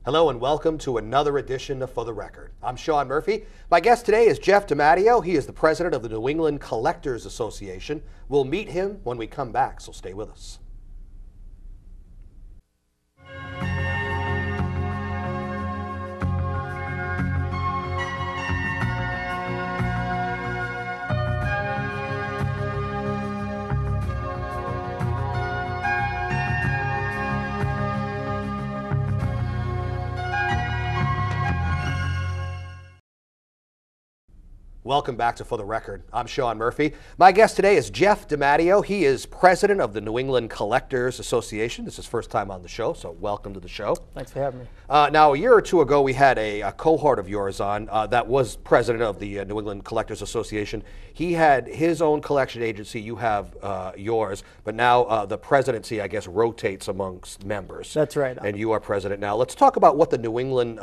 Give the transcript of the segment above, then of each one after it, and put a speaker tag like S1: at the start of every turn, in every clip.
S1: Hello and welcome to another edition of For the Record. I'm Sean Murphy. My guest today is Jeff DiMatteo. He is the president of the New England Collectors Association. We'll meet him when we come back, so stay with us. Welcome back to For the Record. I'm Sean Murphy. My guest today is Jeff DiMatteo. He is president of the New England Collectors Association. This is his first time on the show, so welcome to the show.
S2: Thanks for having me.
S1: Now, a year or two ago, we had a cohort of yours on that was president of the New England Collectors Association. He had his own collection agency. You have yours, but now the presidency, I guess, rotates amongst members.
S2: That's right.
S1: And you are president now. Let's talk about what the New England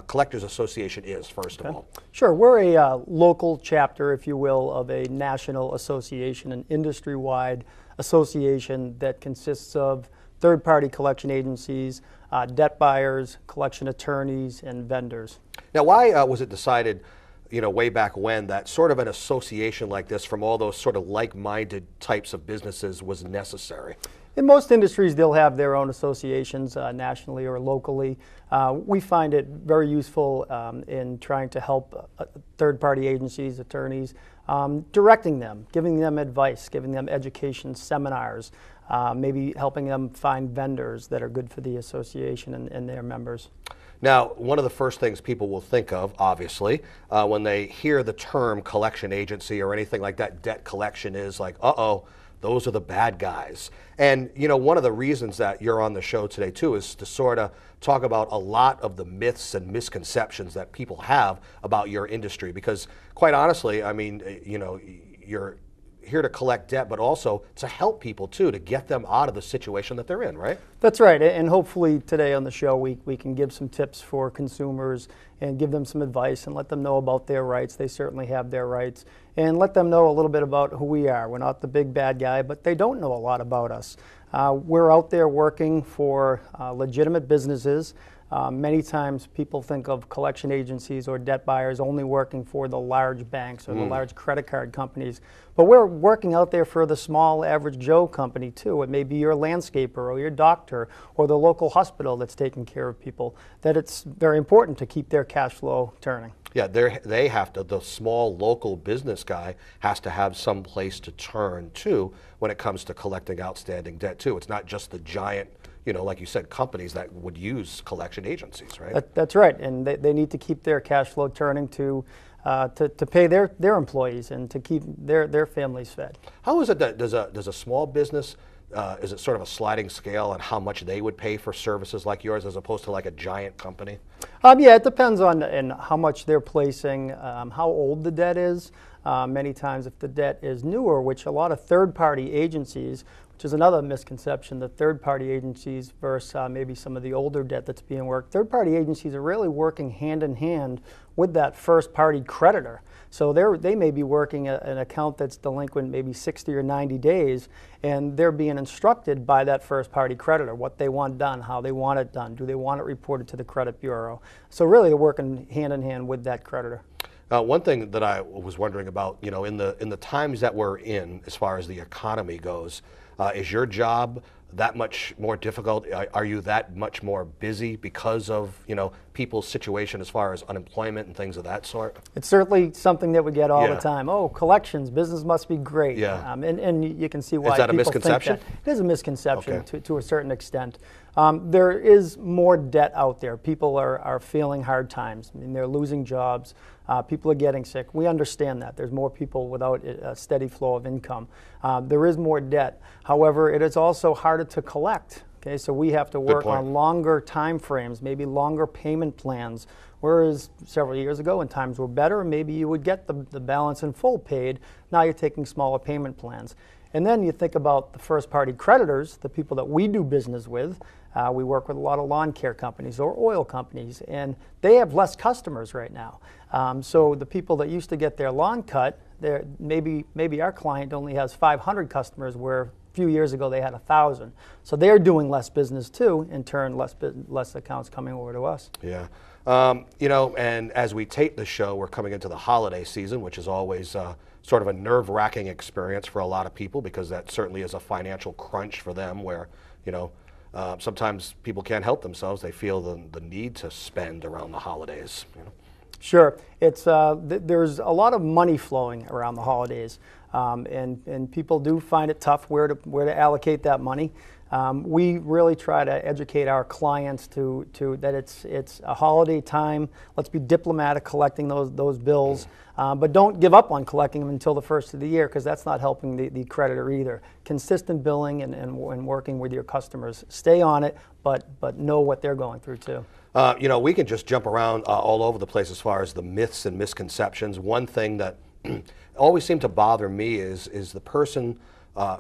S1: Collectors Association is, first of all.
S2: Sure. We're a local chapter, if you will, of a national association, an industry-wide association that consists of third-party collection agencies, debt buyers, collection attorneys, and vendors.
S1: Now, why was it decided, way back when, that sort of an association like this from all those sort of like-minded types of businesses was necessary?
S2: In most industries, they'll have their own associations nationally or locally. We find it very useful in trying to help third-party agencies, attorneys, directing them, giving them advice, giving them education seminars, maybe helping them find vendors that are good for the association and their members.
S1: Now, one of the first things people will think of, obviously, when they hear the term collection agency or anything like that, debt collection, is like, uh-oh, those are the bad guys. And, one of the reasons that you're on the show today, too, is to sort of talk about a lot of the myths and misconceptions that people have about your industry. Because, quite honestly, I mean, you're here to collect debt, but also to help people, too, to get them out of the situation that they're in, right?
S2: That's right. And hopefully today on the show we can give some tips for consumers and give them some advice and let them know about their rights. They certainly have their rights. And let them know a little bit about who we are. We're not the big bad guy, but they don't know a lot about us. We're out there working for legitimate businesses. Many times people think of collection agencies or debt buyers only working for the large banks or the large credit card companies. But we're working out there for the small average Joe company too. It may be your landscaper or your doctor or the local hospital that's taking care of people, that it's very important to keep their cash flow turning. Yeah,
S1: they have to, the small local business guy has to have some place to turn to when it comes to collecting outstanding debt too. It's not just the giant, like you said, companies that would use collection agencies, right?
S2: That's right, and they need to keep their cash flow turning to pay their employees and to keep their families fed.
S1: How is it that does a small business, is it sort of a sliding scale on how much they would pay for services like yours as opposed to like a giant company?
S2: Yeah, it depends on how much they're placing, how old the debt is. Many times if the debt is newer, which a lot of third-party agencies, which is another misconception, that third-party agencies versus maybe some of the older debt that's being worked. Third-party agencies are really working hand in hand with that first-party creditor. So they may be working an account that's delinquent maybe 60 or 90 days, and they're being instructed by that first-party creditor what they want done, how they want it done, do they want it reported to the credit bureau. So really they're working hand in hand with that creditor.
S1: One thing that I was wondering about, in the times that we're in, as far as the economy goes, is your job that much more difficult? Are you that much more busy because of, people's situation as far as unemployment and things of that sort?
S2: It's certainly something that we get all the time. Oh, collections, business must be great.
S1: Yeah.
S2: And you can see why
S1: is that
S2: people
S1: a misconception?
S2: think that. It is a misconception,
S1: okay,
S2: to a certain extent. There is more debt out there. People are feeling hard times. I mean, they're losing jobs. People are getting sick. We understand that. There's more people without a steady flow of income. There is more debt. However, it is also harder to collect. Okay, so we have to work on longer time frames, maybe longer payment plans, whereas several years ago when times were better, maybe you would get the balance in full paid. Now you're taking smaller payment plans. And then you think about the first-party creditors, the people that we do business with. We work with a lot of lawn care companies or oil companies, and they have less customers right now. So the people that used to get their lawn cut, maybe our client only has 500 customers where few years ago they had 1,000. So they're doing less business too, in turn less accounts coming over to us.
S1: Yeah. You know, and as we tape the show, we're coming into the holiday season, which is always sort of a nerve-wracking experience for a lot of people, because that certainly is a financial crunch for them where, you know, sometimes people can't help themselves. They feel the need to spend around the holidays. You know?
S2: Sure. It's, there's a lot of money flowing around the holidays, and people do find it tough where to allocate that money. We really try to educate our clients to that it's a holiday time. Let's be diplomatic collecting those bills, but don't give up on collecting them until the first of the year, because that's not helping the creditor either. Consistent billing and working with your customers. Stay on it, but know what they're going through too.
S1: You know, we can just jump around all over the place as far as the myths and misconceptions. One thing that always seemed to bother me is the person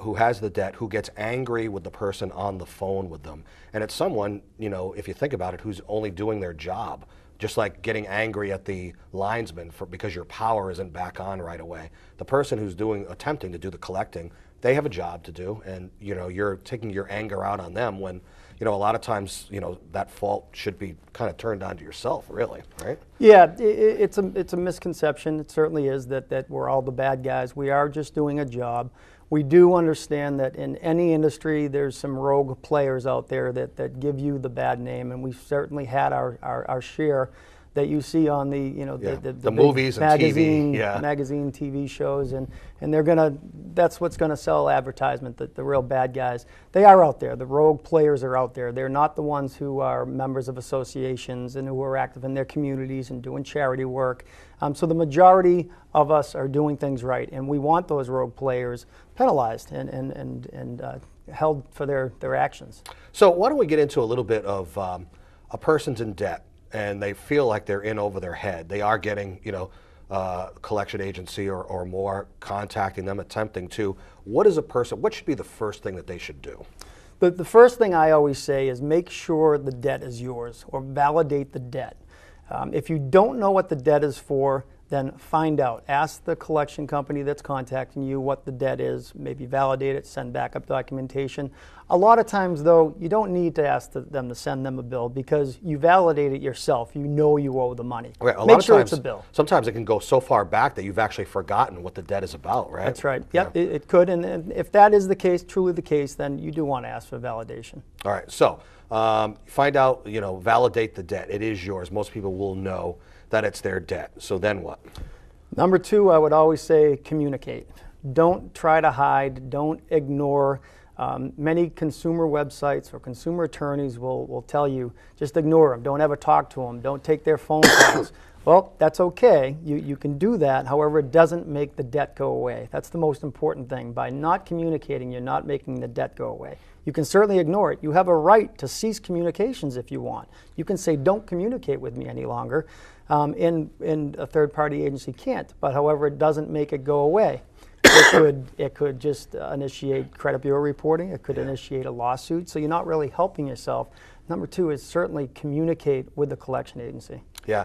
S1: who has the debt, who gets angry with the person on the phone with them. And it's someone, you know, if you think about it, who's only doing their job. Just like getting angry at the linesman because your power isn't back on right away. The person who's attempting to do the collecting, they have a job to do, and you know, you're taking your anger out on them when, you know, a lot of times, you know, that fault should be kind of turned onto yourself, really, right?
S2: Yeah, it's a misconception. It certainly is that we're all the bad guys. We are just doing a job. We do understand that in any industry, there's some rogue players out there that give you the bad name, and we've certainly had our share that you see on the, you know, the
S1: movies and
S2: magazine,
S1: TV,
S2: magazine, TV shows, and that's what's gonna sell advertisement. The real bad guys, they are out there. The rogue players are out there. They're not the ones who are members of associations and who are active in their communities and doing charity work. So the majority of us are doing things right, and we want those rogue players penalized and held for their actions.
S1: So why don't we get into a little bit of a person's in debt, and they feel like they're in over their head. They are getting, you know, collection agency or more contacting them, attempting to. What should be the first thing that they should do?
S2: The first thing I always say is make sure the debt is yours, or validate the debt. If you don't know what the debt is for, then find out. Ask the collection company that's contacting you what the debt is, maybe validate it, send backup documentation. A lot of times, though, you don't need to ask them to send them a bill, because you validate it yourself. You know you owe the money.
S1: Right.
S2: Make sure it's a bill.
S1: Sometimes it can go so far back that you've actually forgotten what the debt is about, right?
S2: That's right. Yep, yeah. It could, and if that is the case, truly the case, then you do want to ask for validation.
S1: All right, so find out, you know, validate the debt. It is yours. Most people will know that it's their debt. So then what?
S2: Number two, I would always say communicate. Don't try to hide. Don't ignore. Many consumer websites or consumer attorneys will tell you, just ignore them. Don't ever talk to them. Don't take their phone calls. Well, that's okay. You can do that. However, it doesn't make the debt go away. That's the most important thing. By not communicating, you're not making the debt go away. You can certainly ignore it. You have a right to cease communications if you want. You can say, don't communicate with me any longer. And a third-party agency can't. But however, it doesn't make it go away. It could just initiate credit bureau reporting. It could initiate a lawsuit. So you're not really helping yourself. Number two is certainly communicate with the collection agency.
S1: Yeah,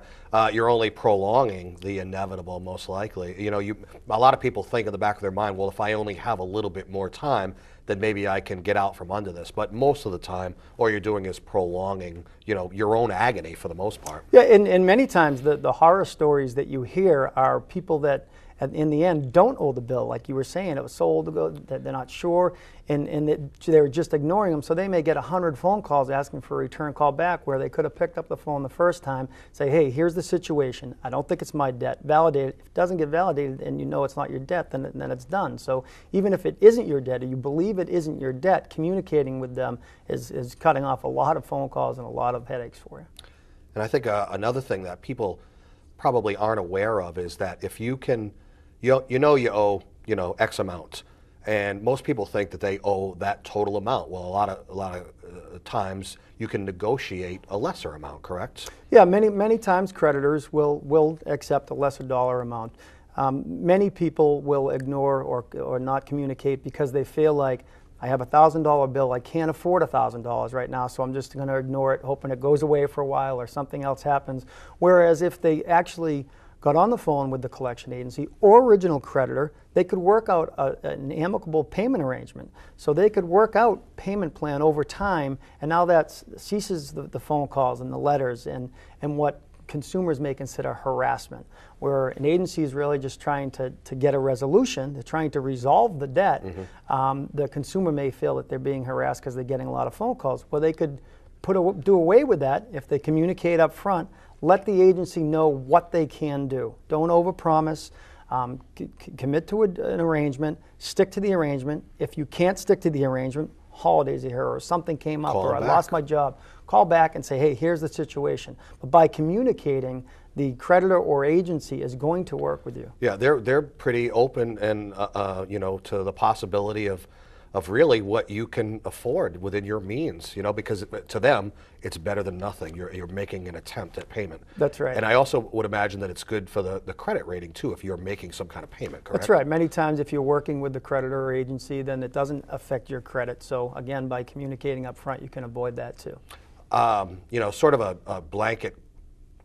S1: you're only prolonging the inevitable, most likely. You know, a lot of people think in the back of their mind, well, if I only have a little bit more time, then maybe I can get out from under this. But most of the time, all you're doing is prolonging, you know, your own agony for the most part.
S2: Yeah, and many times the horror stories that you hear are people that, in the end, don't owe the bill. Like you were saying, it was so old ago that they're not sure, and they're just ignoring them. So they may get 100 phone calls asking for a return call back, where they could have picked up the phone the first time, say, hey, here's the situation. I don't think it's my debt. Validate it. If it doesn't get validated and you know it's not your debt, then it's done. So even if it isn't your debt, or you believe it isn't your debt, communicating with them is cutting off a lot of phone calls and a lot of headaches for you.
S1: And I think another thing that people probably aren't aware of is that if you can, you owe, you know, X amount, and most people think that they owe that total amount. Well, a lot of times you can negotiate a lesser amount, correct?
S2: Yeah, many times creditors will accept a lesser dollar amount. Many people will ignore or not communicate because they feel like, I have a $1,000 bill, I can't afford $1,000 right now, so I'm just going to ignore it, hoping it goes away for a while or something else happens. Whereas if they actually got on the phone with the collection agency or original creditor, they could work out an amicable payment arrangement. So they could work out payment plan over time, and now that ceases the phone calls and the letters and what consumers may consider harassment, where an agency is really just trying to get a resolution, they're trying to resolve the debt. The consumer may feel that they're being harassed because they're getting a lot of phone calls. Well, they could do away with that if they communicate up front, let the agency know what they can do. Don't overpromise. Commit to an arrangement, stick to the arrangement. If you can't stick to the arrangement, holidays are here or something came up or I lost my job, call back and say, hey, here's the situation. But by communicating, the creditor or agency is going to work with you.
S1: Yeah, they're pretty open and to the possibility of really what you can afford within your means, because to them, it's better than nothing. You're making an attempt at payment.
S2: That's right.
S1: And I also would imagine that it's good for the credit rating too, if you're making some kind of payment, correct?
S2: That's right. Many times if you're working with the creditor or agency, then it doesn't affect your credit. So again, by communicating up front, you can avoid that too.
S1: Sort of a blanket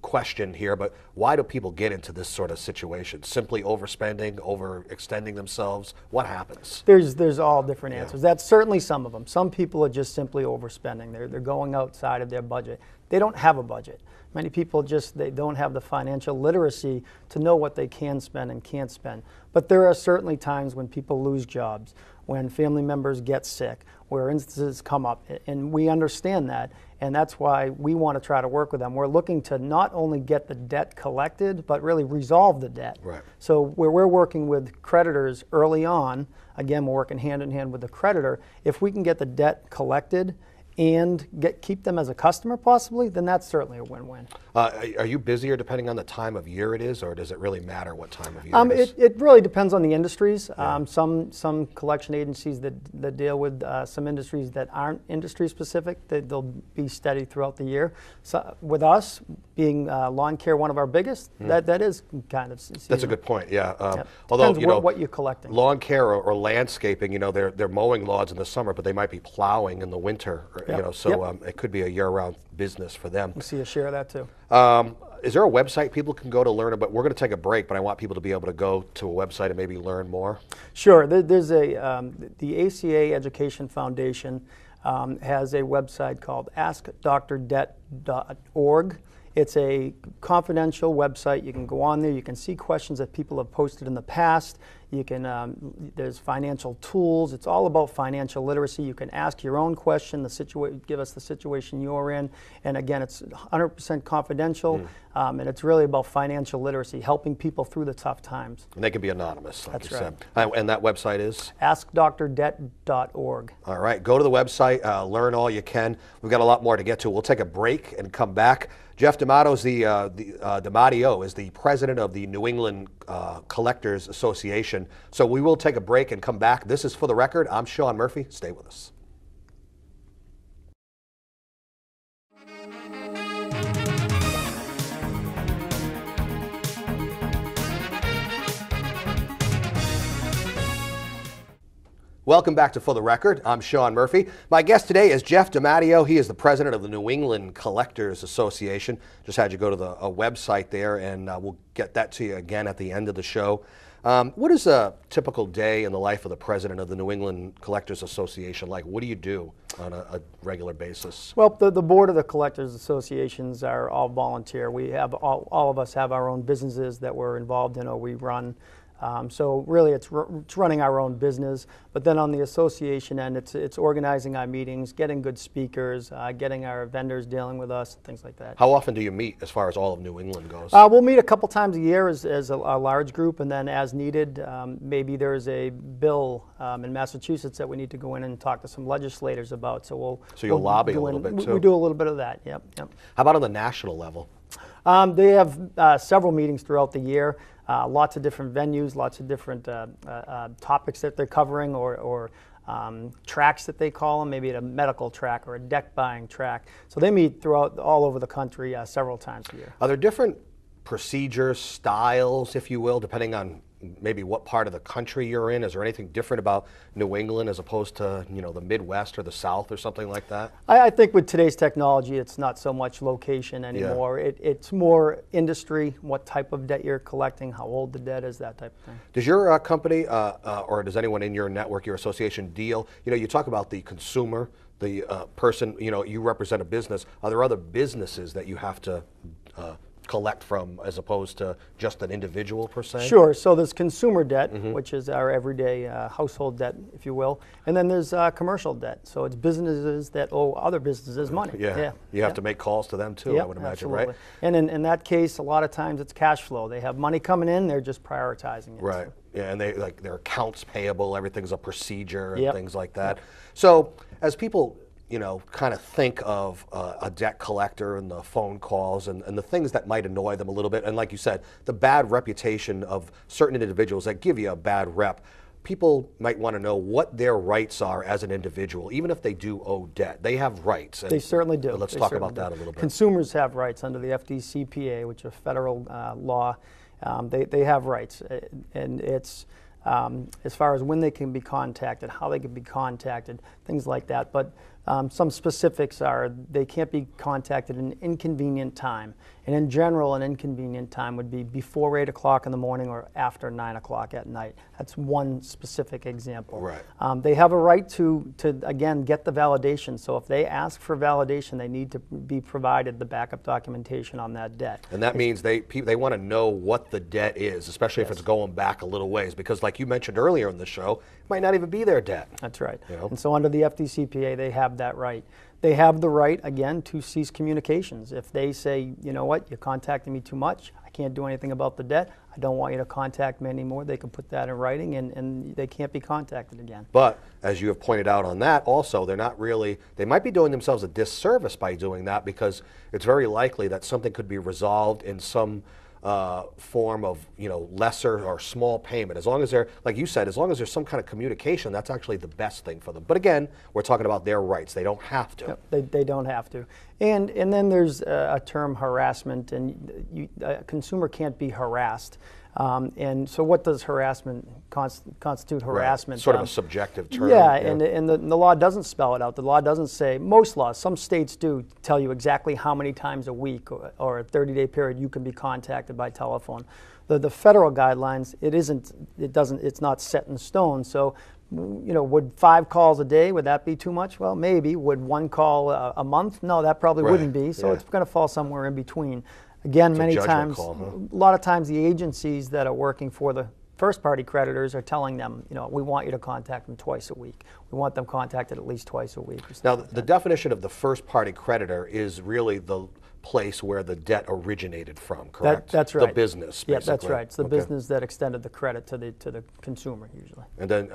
S1: question here, but why do people get into this sort of situation? Simply overspending, overextending themselves? What happens?
S2: There's all different answers. That's certainly some of them. Some people are just simply overspending. They're going outside of their budget. They don't have a budget. Many people they don't have the financial literacy to know what they can spend and can't spend. But there are certainly times when people lose jobs, when family members get sick, where instances come up, and we understand that, and that's why we want to try to work with them. We're looking to not only get the debt collected, but really resolve the debt.
S1: Right.
S2: So where we're working with creditors early on, again, we're working hand in hand with the creditor. If we can get the debt collected and keep them as a customer possibly, then that's certainly a win-win.
S1: Are you busier depending on the time of year it is, or does it really matter what time of year it is?
S2: It really depends on the industries. Some collection agencies that deal with some industries that aren't industry specific, they'll be steady throughout the year. So with us being lawn care one of our biggest, that is kind of seasonal.
S1: That's a good point. Yeah.
S2: Although depends what you're collecting.
S1: Lawn care or landscaping, they're mowing lawns in the summer, but they might be plowing in the winter. It could be a year-round business for them.
S2: We see a share of that too.
S1: Is there a website people can go to learn about? We're going to take a break, but I want people to be able to go to a website and maybe learn more.
S2: Sure. There's the ACA Education Foundation has a website called AskDrDebt.org. It's a confidential website. You can go on there. You can see questions that people have posted in the past. You can, there's financial tools. It's all about financial literacy. You can ask your own question, give us the situation you're in. And again, it's 100% confidential. And it's really about financial literacy, helping people through the tough times.
S1: And they can be anonymous, like
S2: That's
S1: you
S2: right.
S1: said. And that website is?
S2: AskDrDebt.org.
S1: All right, go to the website, learn all you can. We've got a lot more to get to. We'll take a break and come back. Jeff D'Amato is the president of the New England Collectors Association. So we will take a break and come back. This is For the Record. I'm Sean Murphy. Stay with us. Welcome back to For the Record. I'm Sean Murphy. My guest today is Jeff D'Amato. He is the president of the New England Collectors Association. Just had you go to the website there, and we'll get that to you again at the end of the show. What is a typical day in the life of the president of the New England Collectors Association like? What do you do on a regular basis?
S2: Well, the board of the Collectors Associations are all volunteer. We have all of us have our own businesses that we're involved in or we run. So really it's running our own business, but then on the association end, it's organizing our meetings, getting good speakers, getting our vendors dealing with us, things like that.
S1: How often do you meet as far as all of New England goes?
S2: We'll meet a couple times a year as a large group, and then as needed, maybe there's a bill in Massachusetts that we need to go in and talk to some legislators about. So
S1: you'll lobby a little bit too?
S2: We do a little bit of that, yep.
S1: How about on the national level?
S2: They have several meetings throughout the year. Lots of different venues, lots of different topics that they're covering or tracks that they call them, maybe a medical track or a deck buying track. So they meet all over the country several times a year.
S1: Are there different procedures, styles, if you will, depending on maybe what part of the country you're in? Is there anything different about New England as opposed to, you know, the Midwest or the South or something like that?
S2: I think with today's technology, it's not so much location anymore. It's more industry, what type of debt you're collecting, how old the debt is, that type of thing.
S1: Does your company or does anyone in your network, your association deal, you know, you talk about the consumer, the person, you know, you represent a business. Are there other businesses that you have to collect from as opposed to just an individual per se?
S2: Sure. So there's consumer debt, which is our everyday household debt, if you will, and then there's commercial debt. So it's businesses that owe other businesses money.
S1: Yeah. You have to make calls to them too, I would imagine,
S2: absolutely.
S1: right?
S2: And in that case, a lot of times it's cash flow. They have money coming in, they're just prioritizing it.
S1: Right. Yeah, and they like their accounts payable, everything's a procedure and
S2: Yep.
S1: things like that. So as people, you know, kind of think of a debt collector and the phone calls and the things that might annoy them a little bit, and like you said, the bad reputation of certain individuals that give you a bad rep, people might want to know what their rights are as an individual, even if they do owe debt. They have rights.
S2: They certainly do.
S1: Let's talk about that a little bit.
S2: Consumers have rights under the FDCPA, which is a federal law. They have rights, and it's as far as when they can be contacted, how they can be contacted, things like that. But some specifics are they can't be contacted at an inconvenient time. And in general, an inconvenient time would be before 8 o'clock in the morning or after 9 o'clock at night. That's one specific example.
S1: Right.
S2: They have a right to again, get the validation. So if they ask for validation, they need to be provided the backup documentation on that debt.
S1: And that means they want to know what the debt is, especially if it's going back a little ways, because like you mentioned earlier in the show, it might not even be their debt.
S2: That's right.
S1: You know?
S2: And so under the FDCPA, they have that right. They have the right, again, to cease communications. If they say, you know what, you're contacting me too much, I can't do anything about the debt, I don't want you to contact me anymore, they can put that in writing and they can't be contacted again.
S1: But as you have pointed out on that also, they're not really, they might be doing themselves a disservice by doing that, because it's very likely that something could be resolved in some form of, you know, lesser or small payment. As long as they're, like you said, as long as there's some kind of communication, that's actually the best thing for them. But again, we're talking about their rights. They don't have to.
S2: Yep, they don't have to. And then there's a term harassment, and a consumer can't be harassed. And so what does harassment constitute harassment?
S1: Right. Sort of a subjective term.
S2: Yeah, and the law doesn't spell it out. The law doesn't say, most laws, some states do tell you exactly how many times a week or a 30-day period you can be contacted by telephone. The federal guidelines, it's not set in stone. So, you know, would 5 calls a day, would that be too much? Well, maybe. Would 1 call a month? No, that probably wouldn't be. So it's going to fall somewhere in between. Again, many times, a lot of times the agencies that are working for the first-party creditors are telling them, you know, we want you to contact them twice a week. We want them contacted at least twice a week.
S1: Now, the definition of the first-party creditor is really the place where the debt originated from, correct?
S2: That's right.
S1: The business, basically.
S2: Yeah, that's right. It's the business that extended the credit to the consumer, usually.
S1: And then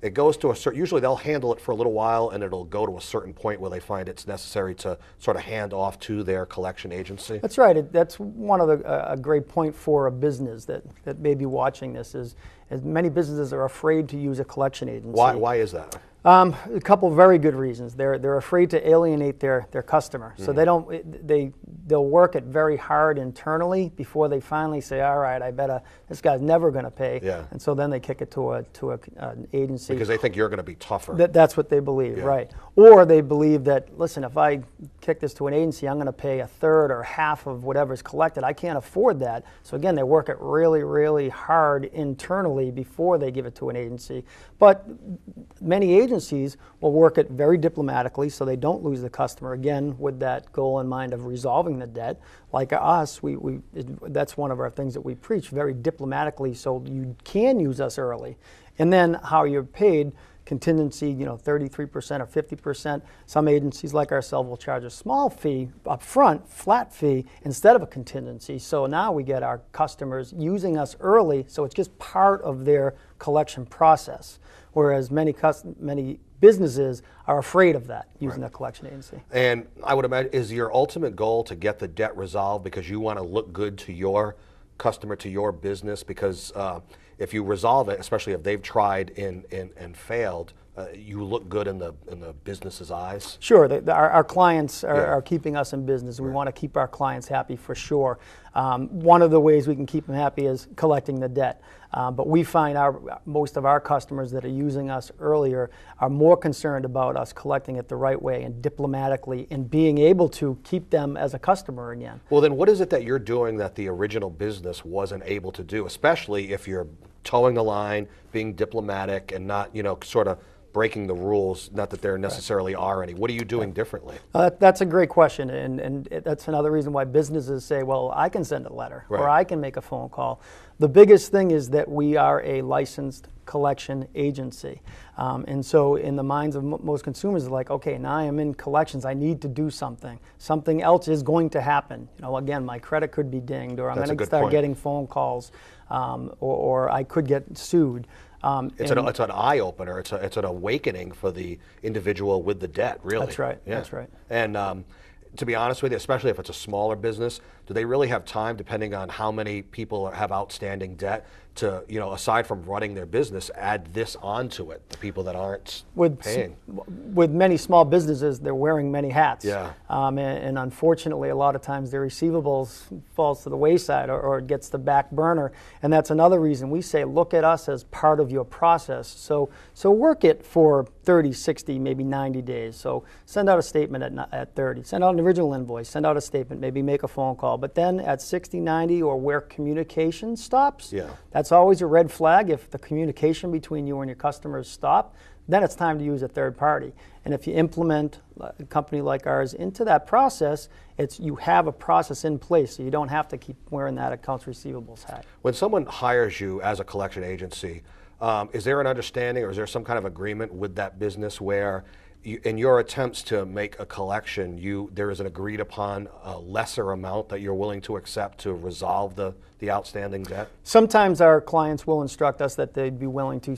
S1: it goes to a certain, usually they'll handle it for a little while, and it'll go to a certain point where they find it's necessary to sort of hand off to their collection agency.
S2: That's right. That's one of a great point for a business that may be watching this is many businesses are afraid to use a collection agency.
S1: Why is that?
S2: A couple of very good reasons. They're afraid to alienate their customer, so they'll work it very hard internally before they finally say, all right, I bet this guy's never going to pay, and so then they kick it to an agency
S1: because they think you're going to be tougher.
S2: That's what they believe, right? Or they believe that, listen, if I kick this to an agency, I'm going to pay a third or half of whatever's collected. I can't afford that. So again, they work it really, really hard internally before they give it to an agency. But many agencies will work it very diplomatically so they don't lose the customer, again, with that goal in mind of resolving the debt. Like us, that's one of our things that we preach, very diplomatically, so you can use us early. And then how you're paid, contingency, you know, 33% or 50%. Some agencies like ourselves will charge a small fee up front, flat fee, instead of a contingency. So now we get our customers using us early, so it's just part of their collection process. Whereas many businesses are afraid of that, using a collection agency.
S1: And I would imagine, is your ultimate goal to get the debt resolved because you want to look good to your customer, to your business? Because if you resolve it, especially if they've tried and failed you look good in the business's eyes?
S2: Sure, our clients are keeping us in business. We want to keep our clients happy for sure. One of the ways we can keep them happy is collecting the debt. But we find most of our customers that are using us earlier are more concerned about us collecting it the right way and diplomatically and being able to keep them as a customer again.
S1: Well, then what is it that you're doing that the original business wasn't able to do, especially if you're towing the line, being diplomatic and not, sort of breaking the rules, not that there necessarily are any. What are you doing differently?
S2: That's a great question, and that's another reason why businesses say, well, I can send a letter or I can make a phone call. The biggest thing is that we are a licensed collection agency. And so in the minds of most consumers, they're like, okay, now I am in collections, I need to do something. Something else is going to happen. Again, my credit could be dinged, or I'm going to start getting phone calls, or I could get sued.
S1: It's an eye opener. It's an awakening for the individual with the debt. Really,
S2: that's right.
S1: Yeah.
S2: That's right.
S1: And to be honest with you, especially if it's a smaller business, do they really have time, depending on how many people have outstanding debt, to aside from running their business, add this onto it? The people that aren't paying.
S2: With many small businesses, they're wearing many hats.
S1: Yeah.
S2: And unfortunately, a lot of times their receivables falls to the wayside or it gets the back burner. And that's another reason we say, look at us as part of your process. So work it for 30, 60, maybe 90 days. So send out a statement at 30. Send out an original invoice. Send out a statement. Maybe make a phone call. But then at 60, 90, or where communication stops, that's always a red flag. If the communication between you and your customers stop, then it's time to use a third party. And if you implement a company like ours into that process, you have a process in place, so you don't have to keep wearing that accounts receivables hat.
S1: When someone hires you as a collection agency, is there an understanding or is there some kind of agreement with that business where in your attempts to make a collection, there is an agreed upon lesser amount that you're willing to accept to resolve the outstanding debt? Sometimes
S2: our clients will instruct us that they'd be willing to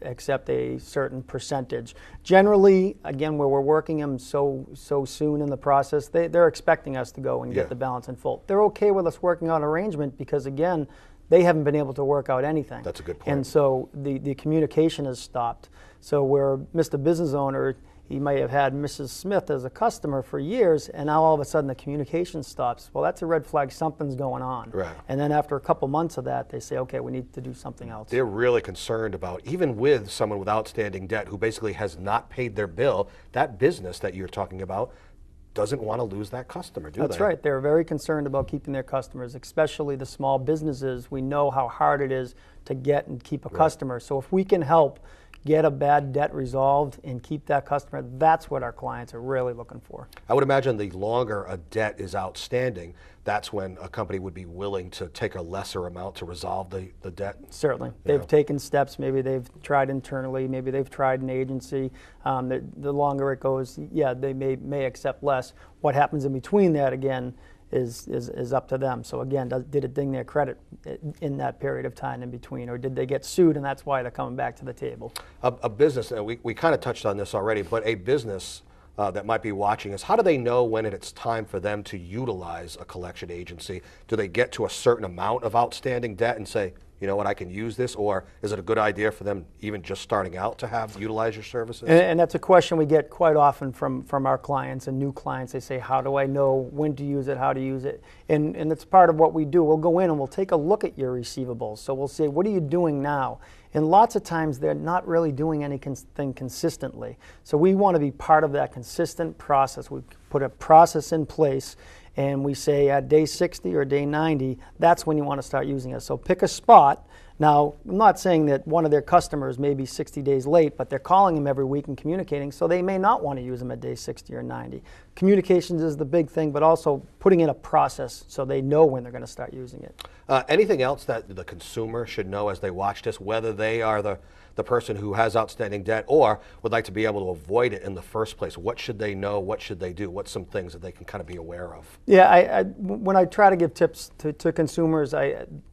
S2: accept a certain percentage. Generally, again, where we're working them so soon in the process, they're expecting us to go and get the balance in full. They're okay with us working out an arrangement because, again, they haven't been able to work out anything.
S1: That's a good point.
S2: And so the communication has stopped. So where Mr. Business Owner, he may have had Mrs. Smith as a customer for years, and now all of a sudden the communication stops. Well, that's a red flag. Something's going on.
S1: Right.
S2: And then after a couple months of that, they say, okay, we need to do something else.
S1: They're really concerned about, even with someone with outstanding debt who basically has not paid their bill, that business that you're talking about doesn't want to lose that customer, do they?
S2: That's right. They're very concerned about keeping their customers, especially the small businesses. We know how hard it is to get and keep a customer. So if we can help get a bad debt resolved and keep that customer, that's what our clients are really looking for.
S1: I would imagine the longer a debt is outstanding, that's when a company would be willing to take a lesser amount to resolve the debt.
S2: Certainly. They've taken steps. Maybe they've tried internally. Maybe they've tried an agency. The longer it goes, they may accept less. What happens in between that, again, is up to them. So again, did it ding their credit in that period of time in between, or did they get sued and that's why they're coming back to the table?
S1: A business, and we kind of touched on this already, but a business that might be watching us, how do they know when it's time for them to utilize a collection agency? Do they get to a certain amount of outstanding debt and say, you know what, I can use this? Or is it a good idea for them, even just starting out, to utilize your services?
S2: And that's a question we get quite often from our clients and new clients. They say, how do I know when to use it, how to use it? And it's part of what we do. We'll go in and we'll take a look at your receivables. So we'll say, what are you doing now? And lots of times they're not really doing anything consistently. So we want to be part of that consistent process. We put a process in place, and we say at day 60 or day 90, that's when you want to start using it. So pick a spot. Now, I'm not saying that one of their customers may be 60 days late, but they're calling them every week and communicating, so they may not want to use them at day 60 or 90. Communications is the big thing, but also putting in a process so they know when they're going to start using it.
S1: Anything else that the consumer should know as they watch this, whether they are the person who has outstanding debt or would like to be able to avoid it in the first place? What should they know? What should they do? What's some things that they can kind of be aware of?
S2: Yeah, when I try to give tips to consumers,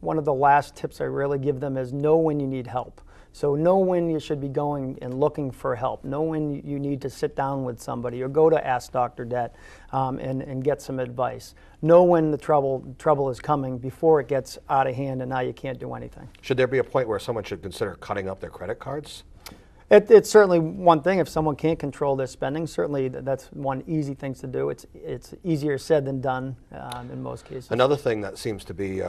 S2: one of the last tips I really give them is know when you need help. So know when you should be going and looking for help. Know when you need to sit down with somebody or go to Ask Dr. Debt and get some advice. Know when the trouble is coming before it gets out of hand and now you can't do anything.
S1: Should there be a point where someone should consider cutting up their credit cards?
S2: It's certainly one thing. If someone can't control their spending, certainly that's one easy thing to do. It's easier said than done in most cases.
S1: Another thing that seems to be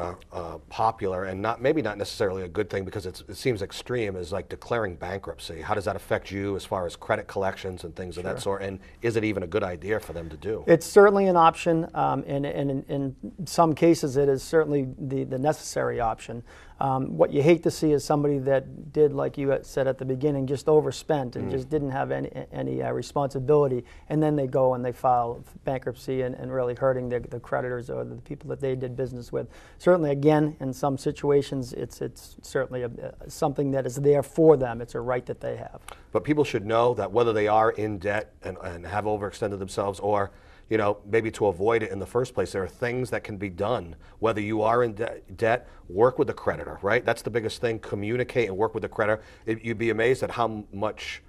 S1: popular, and maybe not necessarily a good thing because it seems extreme, is like declaring bankruptcy. How does that affect you as far as credit collections and things of that sort? And is it even a good idea for them to do?
S2: It's certainly an option, and in some cases it is certainly the necessary option. What you hate to see is somebody that did, like you said at the beginning, just overspent and just didn't have any responsibility, and then they go and they file bankruptcy and really hurting the creditors or the people that they did business with. Certainly, again, in some situations, it's certainly something that is there for them. It's a right that they have.
S1: But people should know that whether they are in debt and have overextended themselves, or maybe to avoid it in the first place, there are things that can be done. Whether you are in debt, work with the creditor, right? That's the biggest thing. Communicate and work with the creditor. You'd be amazed at how much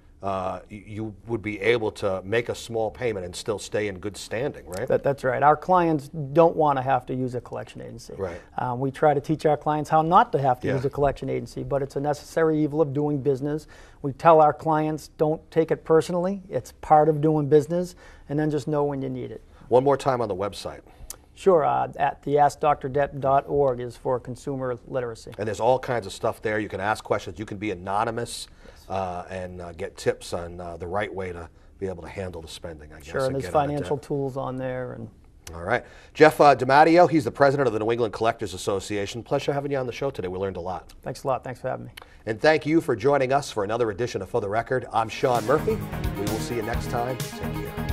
S1: you would be able to make a small payment and still stay in good standing, right?
S2: That's right. Our clients don't want to have to use a collection agency.
S1: Right.
S2: We try to teach our clients how not to have to use a collection agency, but it's a necessary evil of doing business. We tell our clients, don't take it personally. It's part of doing business, and then just know when you need it.
S1: One more time on the website.
S2: Sure, at the AskDrDebt.org is for consumer literacy.
S1: And there's all kinds of stuff there. You can ask questions. You can be anonymous and get tips on the right way to be able to handle the spending, I guess.
S2: Sure, and there's financial tools on there.
S1: All right. Jeff DiMatteo, he's the president of the New England Collectors Association. Pleasure having you on the show today. We learned a lot.
S2: Thanks a lot. Thanks for having me.
S1: And thank you for joining us for another edition of For the Record. I'm Sean Murphy. We will see you next time. Take care.